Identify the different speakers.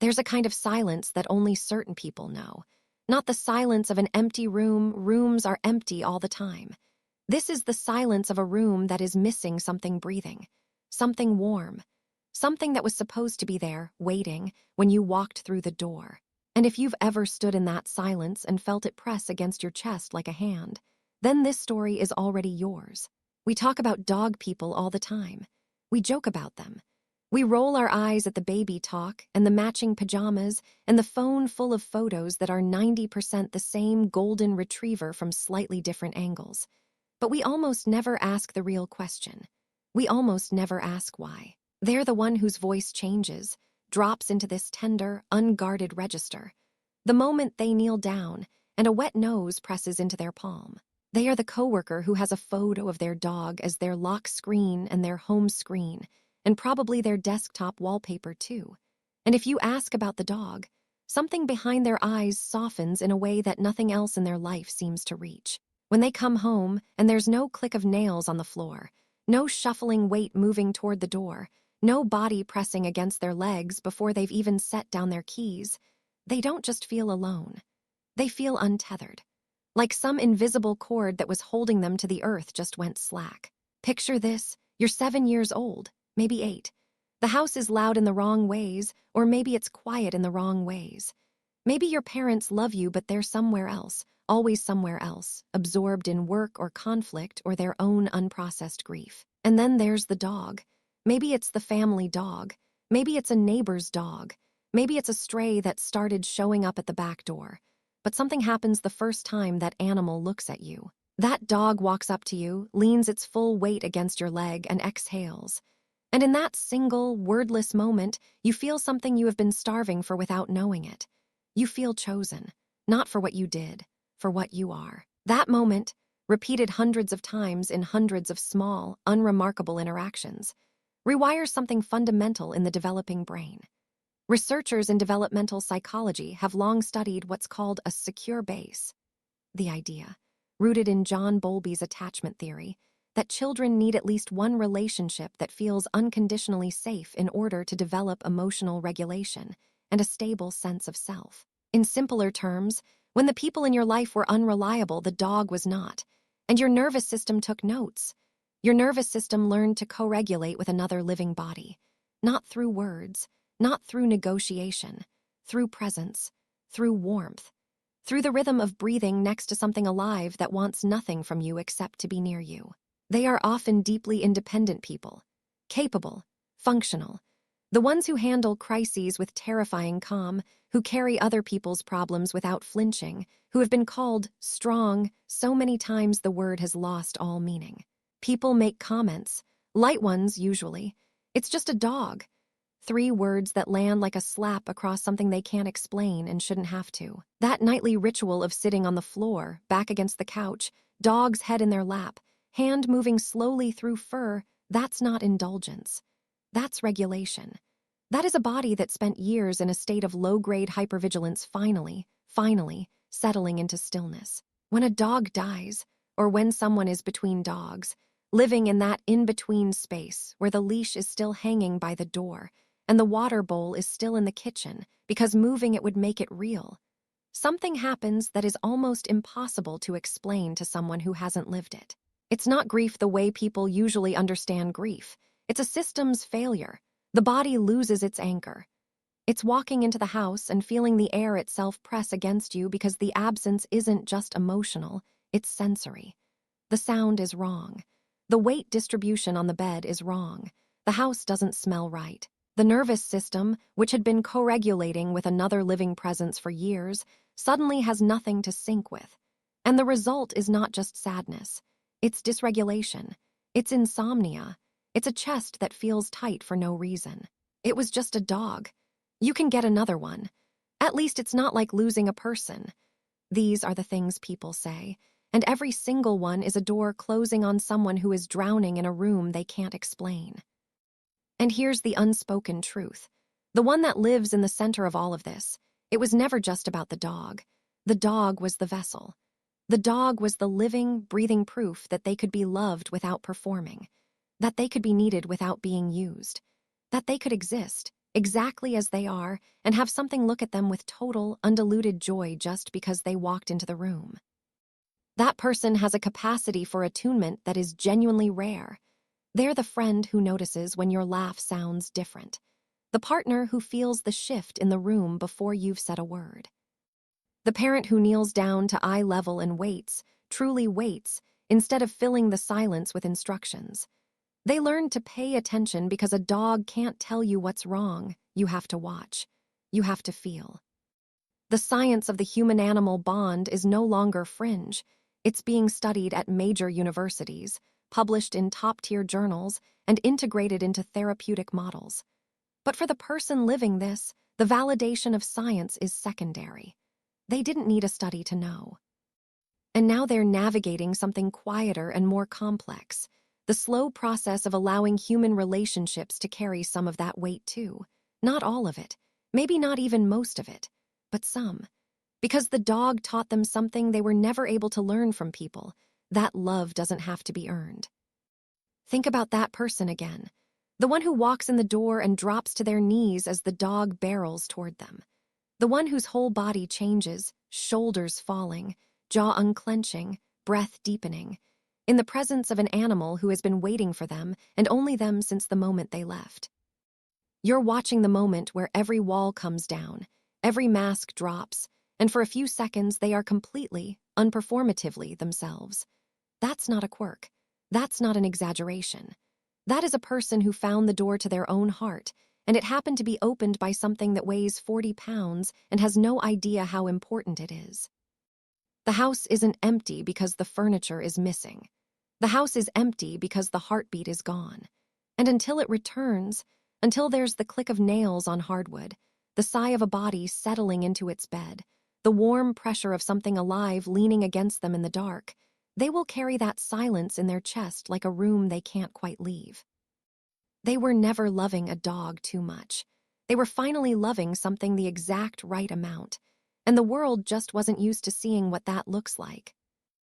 Speaker 1: There's a kind of silence that only certain people know. Not the silence of an empty room. Rooms are empty all the time. This is the silence of a room that is missing something breathing, something warm, something that was supposed to be there, waiting, when you walked through the door. And if you've ever stood in that silence and felt it press against your chest like a hand, then this story is already yours. We talk about dog people all the time. We joke about them. We roll our eyes at the baby talk and the matching pajamas and the phone full of photos that are 90% the same golden retriever from slightly different angles. But we almost never ask the real question. We almost never ask why. They're the one whose voice changes, drops into this tender, unguarded register. The moment they kneel down and a wet nose presses into their palm. They are the coworker who has a photo of their dog as their lock screen and their home screen, and probably their desktop wallpaper too. And if you ask about the dog, something behind their eyes softens in a way that nothing else in their life seems to reach. When they come home and there's no click of nails on the floor, no shuffling weight moving toward the door, no body pressing against their legs before they've even set down their keys, they don't just feel alone. They feel untethered. Like some invisible cord that was holding them to the earth just went slack. Picture this, you're 7 years old, maybe 8. The house is loud in the wrong ways, or maybe it's quiet in the wrong ways. Maybe your parents love you, but they're somewhere else, always somewhere else, absorbed in work or conflict or their own unprocessed grief. And then there's the dog. Maybe it's the family dog. Maybe it's a neighbor's dog. Maybe it's a stray that started showing up at the back door. But something happens the first time that animal looks at you. That dog walks up to you, leans its full weight against your leg, and exhales. And in that single, wordless moment, you feel something you have been starving for without knowing it. You feel chosen, not for what you did, for what you are. That moment, repeated hundreds of times in hundreds of small, unremarkable interactions, rewires something fundamental in the developing brain. Researchers in developmental psychology have long studied what's called a secure base. The idea, rooted in John Bowlby's attachment theory, that children need at least one relationship that feels unconditionally safe in order to develop emotional regulation and a stable sense of self. In simpler terms, when the people in your life were unreliable, the dog was not, and your nervous system took notes. Your nervous system learned to co-regulate with another living body, not through words, not through negotiation, through presence, through warmth, through the rhythm of breathing next to something alive that wants nothing from you except to be near you. They are often deeply independent people, capable, functional, the ones who handle crises with terrifying calm, who carry other people's problems without flinching, who have been called strong so many times the word has lost all meaning. People make comments, light ones usually. It's just a dog. 3 words that land like a slap across something they can't explain and shouldn't have to. That nightly ritual of sitting on the floor, back against the couch, dog's head in their lap, hand moving slowly through fur, that's not indulgence. That's regulation. That is a body that spent years in a state of low-grade hypervigilance finally, settling into stillness. When a dog dies, or when someone is between dogs, living in that in-between space where the leash is still hanging by the door and the water bowl is still in the kitchen because moving it would make it real, something happens that is almost impossible to explain to someone who hasn't lived it. It's not grief the way people usually understand grief. It's a systems failure. The body loses its anchor. It's walking into the house and feeling the air itself press against you because the absence isn't just emotional, it's sensory. The sound is wrong. The weight distribution on the bed is wrong. The house doesn't smell right. The nervous system, which had been co-regulating with another living presence for years, suddenly has nothing to sync with. And the result is not just sadness. It's dysregulation. It's insomnia. It's a chest that feels tight for no reason. It was just a dog. You can get another one. At least it's not like losing a person. These are the things people say, and every single one is a door closing on someone who is drowning in a room they can't explain. And here's the unspoken truth. The one that lives in the center of all of this. It was never just about the dog. The dog was the vessel. The dog was the living, breathing proof that they could be loved without performing, that they could be needed without being used, that they could exist, exactly as they are, and have something look at them with total, undiluted joy just because they walked into the room. That person has a capacity for attunement that is genuinely rare. They're the friend who notices when your laugh sounds different, the partner who feels the shift in the room before you've said a word, the parent who kneels down to eye level and waits, truly waits, instead of filling the silence with instructions. They learn to pay attention because a dog can't tell you what's wrong. You have to watch. You have to feel. The science of the human-animal bond is no longer fringe. It's being studied at major universities, published in top-tier journals, and integrated into therapeutic models. But for the person living this, the validation of science is secondary. They didn't need a study to know. And now they're navigating something quieter and more complex, the slow process of allowing human relationships to carry some of that weight too. Not all of it, maybe not even most of it, but some. Because the dog taught them something they were never able to learn from people, that love doesn't have to be earned. Think about that person again, the one who walks in the door and drops to their knees as the dog barrels toward them. The one whose whole body changes, shoulders falling, jaw unclenching, breath deepening, in the presence of an animal who has been waiting for them and only them since the moment they left. You're watching the moment where every wall comes down, every mask drops, and for a few seconds they are completely, unperformatively themselves. That's not a quirk. That's not an exaggeration. That is a person who found the door to their own heart, and it happened to be opened by something that weighs 40 pounds and has no idea how important it is. The house isn't empty because the furniture is missing. The house is empty because the heartbeat is gone. And until it returns, until there's the click of nails on hardwood, the sigh of a body settling into its bed, the warm pressure of something alive leaning against them in the dark, they will carry that silence in their chest like a room they can't quite leave. They were never loving a dog too much. They were finally loving something the exact right amount, and the world just wasn't used to seeing what that looks like.